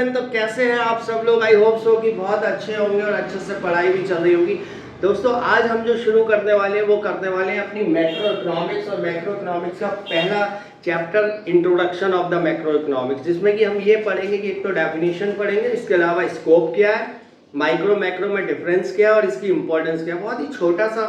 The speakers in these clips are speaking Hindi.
स्टूडेंट, तो कैसे हैं आप सब लोग। आई होप सो कि बहुत अच्छे होंगे और अच्छे से पढ़ाई भी चल रही होगी। दोस्तों आज हम जो शुरू करने वाले हैं वो करने वाले हैं अपनी मैक्रो इकोनॉमिक्स और मैक्रो इकोनॉमिक्स का पहला chapter introduction of the macro economics, जिसमें कि हम ये पढ़ेंगे कि एक तो डेफिनेशन पढ़ेंगे, इसके अलावा स्कोप क्या है, माइक्रो मैक्रो में डिफरेंस क्या है और इसकी इंपॉर्टेंस क्या है। बहुत ही छोटा सा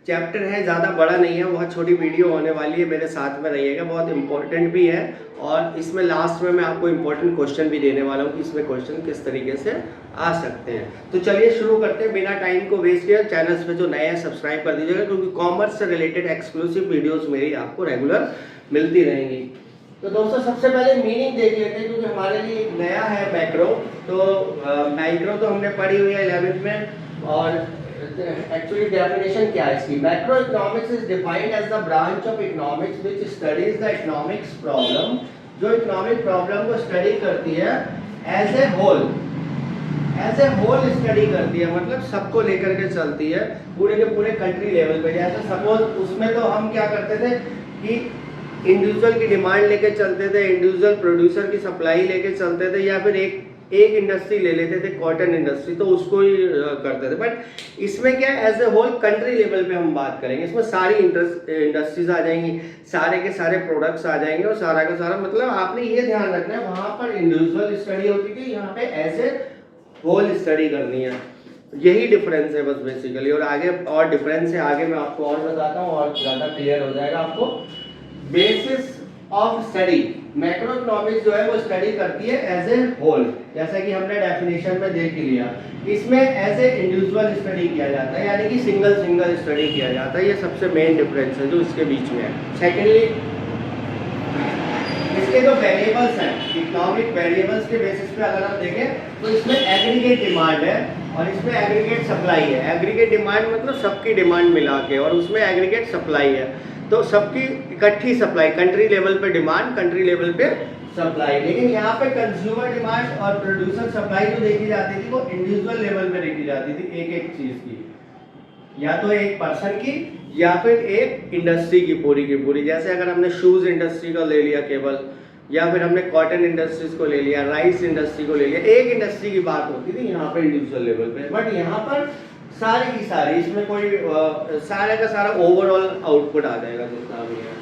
चैप्टर है, ज़्यादा बड़ा नहीं है, बहुत छोटी वीडियो होने वाली है, मेरे साथ में रहिएगा, बहुत इंपॉर्टेंट भी है। और इसमें लास्ट में मैं आपको इंपॉर्टेंट क्वेश्चन भी देने वाला हूँ कि इसमें क्वेश्चन किस तरीके से आ सकते हैं। तो चलिए शुरू करते हैं बिना टाइम को वेस्ट किए। चैनल्स पे जो नए हैं सब्सक्राइब कर दीजिएगा, क्योंकि कॉमर्स से रिलेटेड एक्सक्लूसिव वीडियोस मेरी आपको रेगुलर मिलती रहेंगी। तो दोस्तों सबसे पहले मीनिंग देख लेते हैं, क्योंकि हमारे लिए एक नया है मैक्रो। तो माइक्रो तो हमने पढ़ी हुई है 11th में, और एक्चुअली डेफिनेशन क्या है इसकी। Macro economics is defined as the branch of economics which studies the economics problem, जो इकोनॉमिक प्रॉब्लम को स्टडी करती है एज ए होल स्टडी करती है, मतलब सबको लेकर के चलती है पूरे के पूरे कंट्री लेवल पे। जैसे सपोज उसमें तो हम क्या करते थे कि इंडिविजुअल की डिमांड लेके चलते थे, इंडिविजुअल प्रोड्यूसर की सप्लाई लेके चलते थे, या फिर एक इंडस्ट्री ले लेते थे, कॉटन इंडस्ट्री, तो उसको ही करते थे। बट इसमें क्या as a whole country level पे हम बात करेंगे, इसमें सारी इंडस्ट्रीज आ जाएंगी, सारे के सारे प्रोडक्ट्स आ जाएंगे, और सारा का सारा, मतलब आपने ये ध्यान रखना है वहां पर इंडिविजुअल स्टडी होती थी, यहाँ पे एज ए होल स्टडी करनी है। यही डिफरेंस है बस बेसिकली, और आगे और डिफरेंस है, आगे मैं आपको और बताता हूँ और ज़्यादा क्लियर हो जाएगा आपको। Basis of study, macro economics जो है वो स्टडी करती है एज ए होल, जैसा कि हमने डेफिनेशन में देख लिया। इसमें एज ए इंडिविजुअल स्टडी किया जाता है, यानी कि सिंगल स्टडी किया जाता है। ये सबसे मेन डिफरेंस है जो इसके बीच में है। सेकेंडली, इसके जो वेरिएबल्स हैं, इकोनॉमिक वेरिएबल्स के बेसिस पे अगर हम देखें तो इसमें एग्रीगेट डिमांड है और इसमें एग्रीगेट सप्लाई है। एग्रीगेट डिमांड मतलब सबकी डिमांड मिला के, और उसमें एग्रीगेट सप्लाई है, तो सबकी इकट्ठी सप्लाई, कंट्री लेवल पे डिमांड, कंट्री लेवल पे सप्लाई। लेकिन यहाँ पे कंज्यूमर डिमांड और प्रोड्यूसर सप्लाई जो देखी जाती थी वो इंडिविजुअल लेवल पे देखी जाती थी, एक चीज की, या तो एक पर्सन की या फिर एक इंडस्ट्री की पूरी। जैसे अगर हमने शूज इंडस्ट्री का ले लिया केवल, या फिर हमने कॉटन इंडस्ट्रीज को ले लिया, राइस इंडस्ट्री को ले लिया, एक इंडस्ट्री की बात होती थी यहाँ पे इंडिविजुअल लेवल पे। बट यहाँ पर सारी की सारी, इसमें कोई सारे का सारा ओवरऑल आउटपुट आ जाएगा जितना भी है।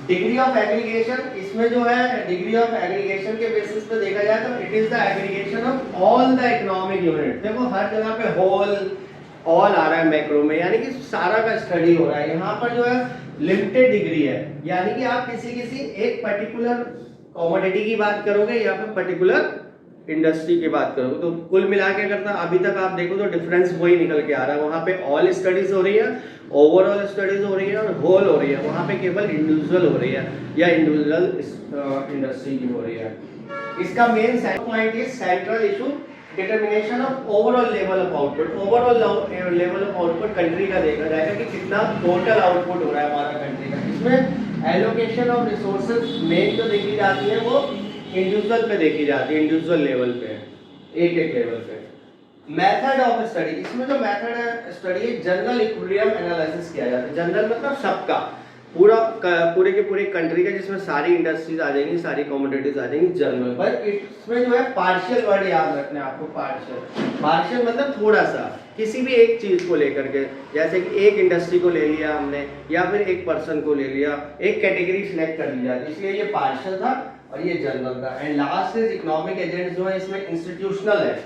डिग्री ऑफ एग्रीगेशन, इसमें जो है डिग्री ऑफ एग्रीगेशन के बेसिस पे देखा जाए तो it is the aggregation of all the economic unit. देखो हर जगह पे होल ऑल आ रहा है मैक्रो में, यानी कि सारा का स्टडी हो रहा है। यहाँ पर जो है लिमिटेड डिग्री है, यानी कि आप किसी एक पर्टिकुलर कमोडिटी की बात करोगे या फिर पर्टिकुलर इंडस्ट्री की बात करोगे, तो कुल मिला के अगर अभी तक आप देखो तो डिफरेंस वही निकल के आ रहा है। वहाँ पे ऑल स्टडीज हो रही है, ओवरऑल स्टडीज हो रही है और होल हो रही है। वहाँ पे केवल इंडिविजुअल हो रही है या इंडिविजुअल इंडस्ट्री की हो रही है। इसका main point is central issue determination of overall level of output. Overall level of output country का देखा जाएगा कि कितना टोटल आउटपुट हो रहा है हमारा कंट्री का। इसमें एलोकेशन ऑफ रिसोर्सेज मेन जो देखी जाती है वो इंडिविजुअल पे देखी जाती है, इंडिविजुअल लेवल पे, एक लेवल पे। मेथड ऑफ स्टडी, इसमें जो मेथड है स्टडी है, जनरल इक्विलिब्रियम एनालिसिस किया जाता है। जनरल मतलब सबका, पूरे के पूरे कंट्री का, जिसमें सारी इंडस्ट्रीज आ जाएंगी, सारी कमोडिटीज आ जाएंगी जनरल। पर इसमें जो है पार्शियल वर्ड याद रखना है आपको। पार्शियल मतलब थोड़ा सा, किसी भी एक चीज को लेकर के, जैसे कि एक इंडस्ट्री को ले लिया हमने या फिर एक पर्सन को ले लिया, एक कैटेगरी सिलेक्ट कर ली जाती है, इसलिए ये पार्शियल था और ये जनरल था। And last is economic agents, जो है इसमें इंस्टीट्यूशनल है,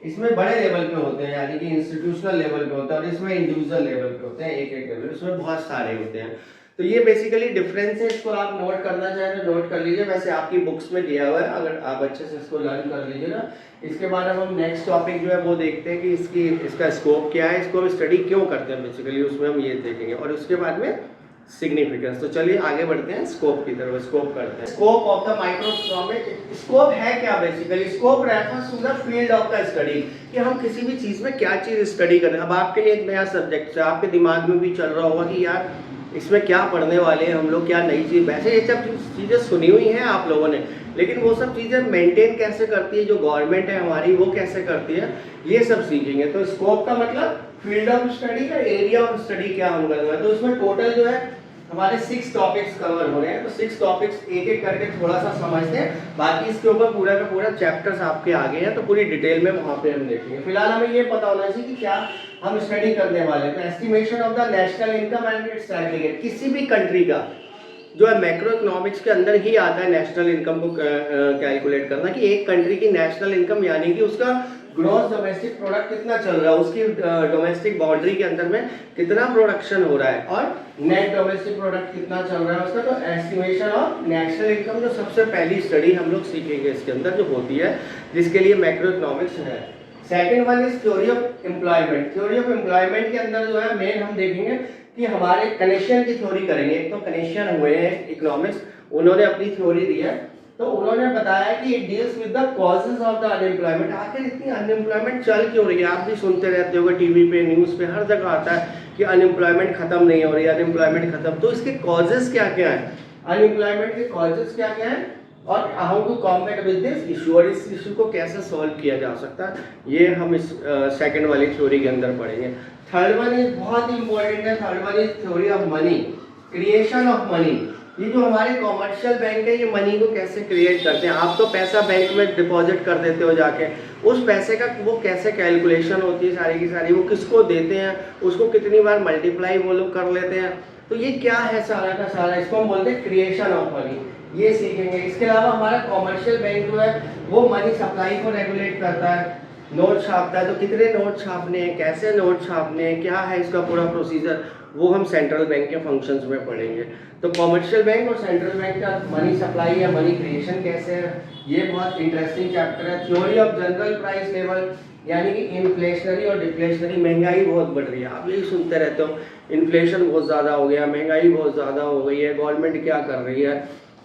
इसमें बड़े लेवल पे होते हैं, यानी कि इंस्टीट्यूशनल लेवल पे होते हैं, और इसमें इंडिविजुअल लेवल पे होते हैं, एक लेवल, इसमें बहुत सारे होते हैं। तो ये बेसिकली डिफरेंस है, इसको आप नोट करना चाहें तो नोट कर लीजिए, वैसे आपकी बुक्स में दिया हुआ है, अगर आप अच्छे से इसको लर्न कर लीजिएगा। इसके बाद अब हम नेक्स्ट टॉपिक जो है वो देखते हैं कि इसका स्कोप क्या है, इसको हम स्टडी क्यों करते हैं बेसिकली, उसमें हम ये देखेंगे, और उसके बाद में सिग्निफिकेंस। तो चलिए आगे बढ़ते हैं स्कोप की तरफ। स्कोप करते हैं। Scope of the microeconomic, scope है क्या basically? Scope refers to the field of the study, कि हम किसी भी चीज में क्या चीज स्टडी कर रहे हैं। अब आपके लिए एक नया सब्जेक्ट है, आपके दिमाग में भी चल रहा होगा कि यार इसमें क्या पढ़ने वाले हैं हम लोग, क्या नई चीज। वैसे ये सब चीजें सुनी हुई हैं आप लोगों ने, लेकिन वो सब चीजें मेंटेन कैसे करती है जो गवर्नमेंट है हमारी, वो कैसे करती है, ये सब सीखेंगे। तो स्कोप का मतलब फील्ड ऑफ स्टडी का एरिया ऑफ स्टडी क्या हम कर रहे हैं। तो इसमें टोटल जो है हमारे 6 टॉपिक्स कवर हो रहे हैं, तो 6 टॉपिक्स एक एक करके थोड़ा सा समझते हैं, बाकी इसके ऊपर पूरा का पूरा चैप्टर्स आपके आगे हैं, तो पूरी डिटेल में वहाँ पे हम देखेंगे। फिलहाल हमें ये पता होना चाहिए कि क्या हम स्टडी करने वाले हैं। तो estimation of the national income and it's aggregate, किसी भी कंट्री का जो है मैक्रो इकोनॉमिक्स के अंदर ही आता है नेशनल इनकम को कैलकुलेट करना, कि एक कंट्री की नेशनल इनकम यानी कि उसका ग्रॉस डोमेस्टिक प्रोडक्ट कितना चल रहा है, उसकी डोमेस्टिक बाउंड्री के अंदर में कितना प्रोडक्शन हो रहा है, और नेट डोमेस्टिक प्रोडक्ट कितना चल रहा है उसका। तो एस्टिमेशन ऑफ नेशनल इनकम जो सबसे पहली स्टडी हम लोग सीखेंगे इसके अंदर जो होती है, जिसके लिए मैक्रो इकोनॉमिक्स है। Second one is theory of employment. Theory of employment के अंदर जो है मेन हम देखेंगे कि हमारे कनेक्शन की थ्योरी करेंगे। एक तो कनेक्शन हुए हैं इकोनॉमिक्स, उन्होंने अपनी थ्योरी दी है, तो उन्होंने बताया कि it deals with the causes of the unemployment. आखिर इतनी अनएम्प्लॉयमेंट चल क्यों रही है, आप भी सुनते रहते होगे टीवी पे, न्यूज़ पे, हर जगह आता है कि अनएम्प्लॉयमेंट खत्म नहीं हो रही है, अनएम्प्लॉयमेंट खत्म। तो इसके कॉजेज क्या क्या है, अनएम्प्लॉयमेंट के कॉजेज क्या क्या है, और how to combat with this issue, और इस इशू को कैसे सॉल्व किया जा सकता है, ये हम इस सेकंड वाली थ्योरी के अंदर पढ़ेंगे। थर्ड वन इज बहुत ही इंपॉर्टेंट है, third one is theory of money, creation of money. ये जो हमारे कॉमर्शियल बैंक है, ये मनी को कैसे क्रिएट करते हैं। आप तो पैसा बैंक में डिपॉजिट कर देते हो जाके, उस पैसे का वो कैसे कैलकुलेशन होती है सारी की सारी, वो किसको देते हैं, उसको कितनी बार मल्टीप्लाई वो लोग कर लेते हैं, तो ये क्या है सारा का सारा, इसको हम बोलते हैं क्रिएशन ऑफ मनी, ये सीखेंगे। इसके अलावा हमारा कॉमर्शियल बैंक जो है वो मनी सप्लाई को रेगुलेट करता है, नोट छापता है, तो कितने नोट छापने हैं, कैसे नोट छापने हैं, क्या है इसका पूरा प्रोसीजर, वो हम सेंट्रल बैंक के फंक्शंस में पढ़ेंगे। तो कॉमर्शियल बैंक और सेंट्रल बैंक का मनी सप्लाई या मनी क्रिएशन कैसे है, ये बहुत इंटरेस्टिंग चैप्टर है। Theory of general price level, यानी कि इन्फ्लेशनरी और डिफ्लेशनरी, महंगाई बहुत बढ़ रही है, आप यही सुनते रहते हो, इन्फ्लेशन बहुत ज़्यादा हो गया, महंगाई बहुत ज़्यादा हो गई है, गवर्नमेंट क्या कर रही है,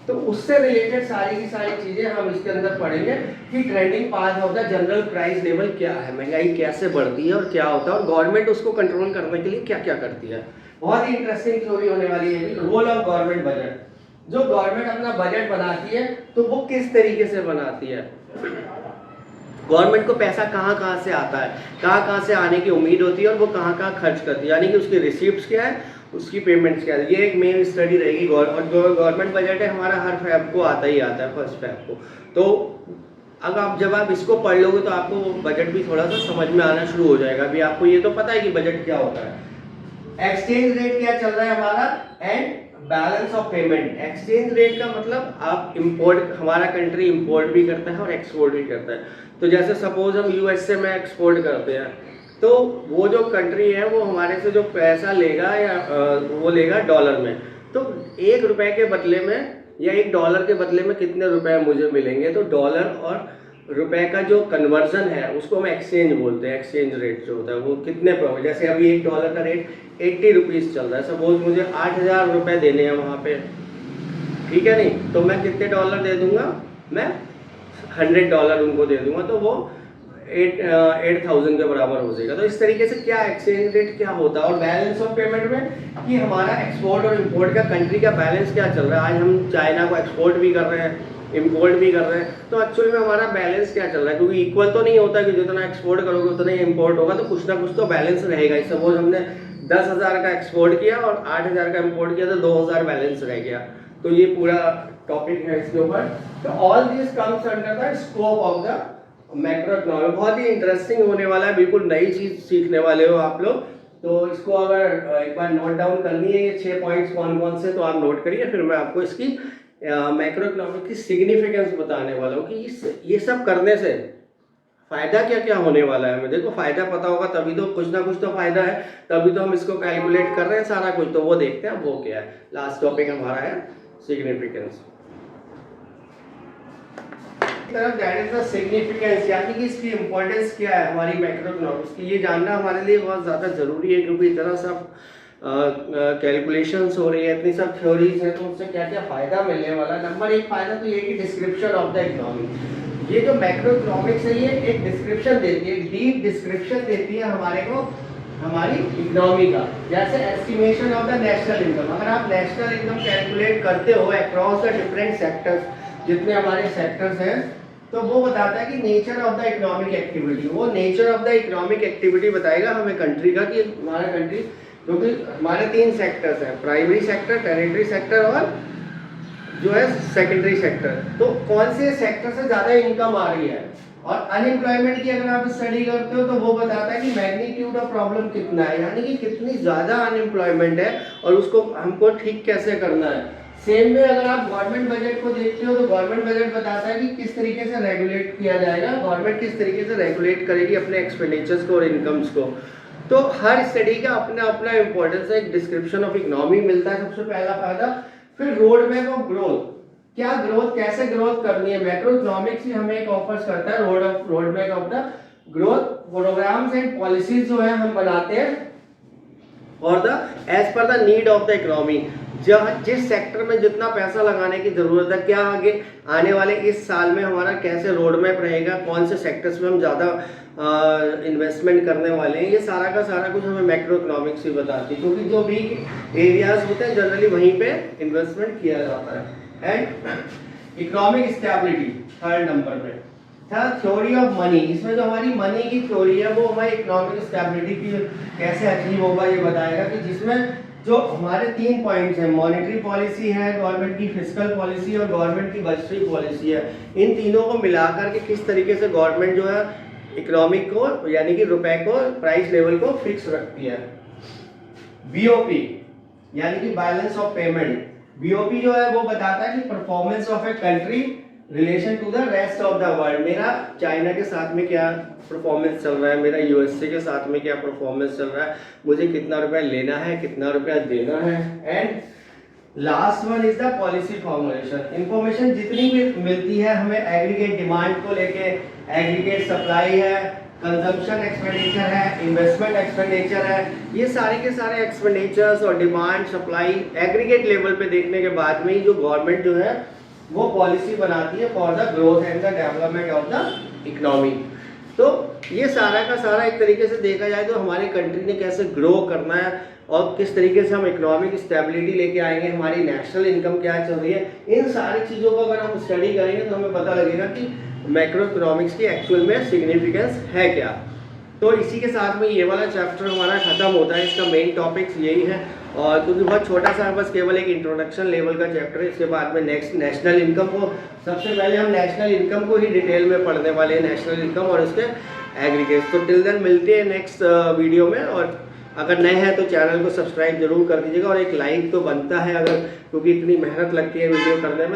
तो उससे रिलेटेड सारी की सारी चीज़ें हम इसके अंदर पढ़ेंगे कि trending path of the general price level क्या है, महंगाई कैसे बढ़ती है और क्या होता है, और गवर्नमेंट उसको कंट्रोल करने के लिए क्या क्या करती है। बहुत ही इंटरेस्टिंग थ्योरी होने वाली है। रोल ऑफ गवर्नमेंट बजट, जो गवर्नमेंट अपना बजट बनाती है तो वो किस तरीके से बनाती है, गवर्नमेंट को पैसा कहाँ कहाँ से आता है, कहाँ कहाँ से आने की उम्मीद होती है, और वो कहाँ कहाँ खर्च करती है, यानी कि उसकी रिसिप्ट्स क्या है, उसकी पेमेंट्स क्या है, ये एक मेन स्टडी रहेगी। और गवर्नमेंट बजट है हमारा हर फैब को आता ही आता है, फर्स्ट फैब को। तो अगर जब आप इसको पढ़ लोगे तो आपको बजट भी थोड़ा सा समझ में आना शुरू हो जाएगा। अभी आपको ये तो पता है कि बजट क्या होता है, एक्सचेंज रेट क्या चल रहा है हमारा, and balance of payment. Exchange rate का मतलब आप इंपोर्ट, हमारा कंट्री इंपोर्ट भी करता है और एक्सपोर्ट भी करता है। तो जैसे सपोज हम यूएसए में एक्सपोर्ट करते हैं, तो वो जो कंट्री है वो हमारे से जो पैसा लेगा या वो लेगा डॉलर में, तो 1 रुपए के बदले में या $1 के बदले में कितने रुपए मुझे मिलेंगे, तो डॉलर और रुपए का जो कन्वर्जन है उसको हम एक्सचेंज बोलते हैं। एक्सचेंज रेट जो होता है वो कितने पर, जैसे अभी $1 का रेट 80 रुपीज़ चल रहा है, सपोज मुझे 8,000 रुपये देने हैं वहाँ पे, ठीक है नहीं, तो मैं कितने डॉलर दे दूंगा, मैं $100 उनको दे दूंगा, तो वो 8,000 के बराबर हो जाएगा। तो इस तरीके से क्या एक्सचेंज रेट क्या होता है। और बैलेंस ऑफ पेमेंट में कि हमारा एक्सपोर्ट और इंपोर्ट का कंट्री का बैलेंस क्या चल रहा है, आज हम चाइना को एक्सपोर्ट भी कर रहे हैं, इंपोर्ट भी कर रहे हैं, तो एक्चुअली में हमारा बैलेंस क्या चल रहा है, क्योंकि इक्वल तो नहीं होता कि जितना एक्सपोर्ट करोगे उतना ही इंपोर्ट होगा, तो कुछ ना कुछ तो बैलेंस रहेगा। सपोज हमने 10,000 का एक्सपोर्ट किया और 8,000 का इंपोर्ट किया, तो 2,000 बैलेंस रह गया। तो ये पूरा टॉपिक है इसके ऊपर। तो all this comes under the scope of the macro economy. बहुत ही इंटरेस्टिंग होने वाला है, बिल्कुल नई चीज सीखने वाले हो आप लोग। तो इसको अगर एक बार नोट डाउन करनी है ये 6 पॉइंट्स कौन कौन से, तो आप नोट करिए, फिर मैं आपको इसकी मैक्रो इकोनॉमी की सिग्निफिकेंस बताने वाला हूँ कि ये सब करने से फायदा क्या क्या होने वाला है। हमें देखो फायदा पता होगा तभी तो, कुछ ना कुछ तो फायदा है, तभी तो हम इसको कैलकुलेट कर रहे हैं सारा कुछ। तो वो देखते हैं वो क्या है। लास्ट टॉपिक हमारा है significance. That is the significance, यानी कि इसकी इंपॉर्टेंस क्या है हमारी मैक्रो इकोनॉमिक्स की, ये जानना हमारे लिए बहुत ज़्यादा ज़रूरी है, क्योंकि इतना सब कैलकुलेशंस हो रही है, इतनी सब थ्योरीज है, तो उससे क्या क्या फ़ायदा मिलने वाला है। नंबर 1 फ़ायदा तो ये कि डिस्क्रिप्शन ऑफ द इकोनॉमी। ये जो मैक्रो इकोनॉमिक्स है ये एक डिस्क्रिप्शन देती है, एक डीप डिस्क्रिप्शन देती है हमारे को हमारी इकोनॉमी का। जैसे estimation of the national income, अगर आप नेशनल इनकम कैलकुलेट करते हो अक्रॉस द डिफरेंट सेक्टर्स, जितने हमारे सेक्टर्स हैं, तो वो बताता है कि nature of the economic activity, वो nature of the economic activity बताएगा हमें कंट्री का, कि हमारा कंट्री क्योंकि हमारे 3 सेक्टर्स हैं, प्राइमरी सेक्टर, टेरिटरी सेक्टर और जो है सेकेंडरी सेक्टर। तो कौन से सेक्टर से ज़्यादा इनकम आ रही है, और अनएम्प्लॉयमेंट की अगर आप स्टडी करते हो तो वो बताता है कि मैग्नीट्यूड ऑफ प्रॉब्लम कितना है, यानी कि कितनी ज़्यादा अनएम्प्लॉयमेंट है और उसको हमको ठीक कैसे करना है। सेम में अगर आप गवर्नमेंट बजट को देखते हो तो गवर्नमेंट बजट बताता है कि किस तरीके से रेगुलेट किया जाएगा, गवर्नमेंट किस तरीके से रेगुलेट करेगी अपने एक्सपेंडिचर्स को और इनकम्स को। तो हर स्टडी का अपना अपना इंपॉर्टेंस है। एक डिस्क्रिप्शन ऑफ इकोनॉमी मिलता है सबसे पहला फायदा, फिर रोड मैप ऑफ ग्रोथ, क्या ग्रोथ, कैसे ग्रोथ करनी है। मैक्रो इकोनॉमिक्स भी हमें एक ऑफर्स करता है road map of the growth, programs and policies जो है हम बनाते हैं और the as per the need of the economy, जिस सेक्टर में जितना पैसा लगाने की जरूरत है, क्या आगे आने वाले इस साल में हमारा कैसे रोड मैप रहेगा, कौन से सेक्टर्स में हम ज़्यादा इन्वेस्टमेंट करने वाले हैं, ये सारा का सारा कुछ हमें मैक्रो इकोनॉमिक्स ही बताती है, क्योंकि जो वीक एरियाज होते हैं जनरली वहीं पे इन्वेस्टमेंट किया जाता है। And economic stability third number पे था, थ्योरी ऑफ मनी, इसमें जो हमारी मनी की थ्योरी है वो हमारी इकोनॉमिक स्टेबिलिटी की कैसे अचीव होगा ये बताएगा, कि जिसमें जो हमारे 3 पॉइंट्स हैं, मॉनेटरी पॉलिसी है, गवर्नमेंट की फिस्कल पॉलिसी और गवर्नमेंट की बजटरी पॉलिसी है, इन तीनों को मिलाकर के किस तरीके से गवर्नमेंट जो है इकोनॉमिक को यानी कि रुपए को प्राइस लेवल को फिक्स रखती है। बीओपी यानी कि बैलेंस ऑफ पेमेंट, बीओपी जो है वो बताता है कि performance of a country relation to the rest of the world, मेरा चाइना के साथ में क्या परफॉर्मेंस चल रहा है, मेरा यूएसए के साथ में क्या परफॉर्मेंस चल रहा है, मुझे कितना रुपया लेना है, कितना रुपया देना है। And last one is the policy formulation, information जितनी भी मिलती है हमें एग्रीगेट डिमांड को लेके, एग्रीगेट सप्लाई है, कंजम्पशन एक्सपेंडिचर है, इन्वेस्टमेंट एक्सपेंडिचर है, ये सारे के सारे एक्सपेंडिचर्स और डिमांड सप्लाई एग्रीगेट लेवल पे देखने के बाद में ही जो गवर्नमेंट जो है वो पॉलिसी बनाती है for the growth and the development of the economy. तो ये सारा का सारा एक तरीके से देखा जाए तो हमारी कंट्री ने कैसे ग्रो करना है और किस तरीके से हम इकोनॉमिक स्टेबिलिटी लेके आएंगे, हमारी नेशनल इनकम क्या चल रही है, इन सारी चीज़ों को अगर हम स्टडी करेंगे तो हमें पता लगेगा कि मैक्रो इकोनॉमिक्स की एक्चुअल में सिग्निफिकेंस है क्या। तो इसी के साथ में ये वाला चैप्टर हमारा खत्म होता है, इसका मेन टॉपिक्स यही है, और क्योंकि बहुत छोटा सा बस केवल एक इंट्रोडक्शन लेवल का चैप्टर है। इसके बाद में नेक्स्ट नेशनल इनकम को, सबसे पहले हम नेशनल इनकम को ही डिटेल में पढ़ने वाले हैं, नेशनल इनकम और उसके एग्रीगेट्स। तो टिल देन मिलते हैं नेक्स्ट वीडियो में, और अगर नए हैं तो चैनल को सब्सक्राइब जरूर कर दीजिएगा और एक लाइक तो बनता है अगर, क्योंकि इतनी मेहनत लगती है वीडियो करने में।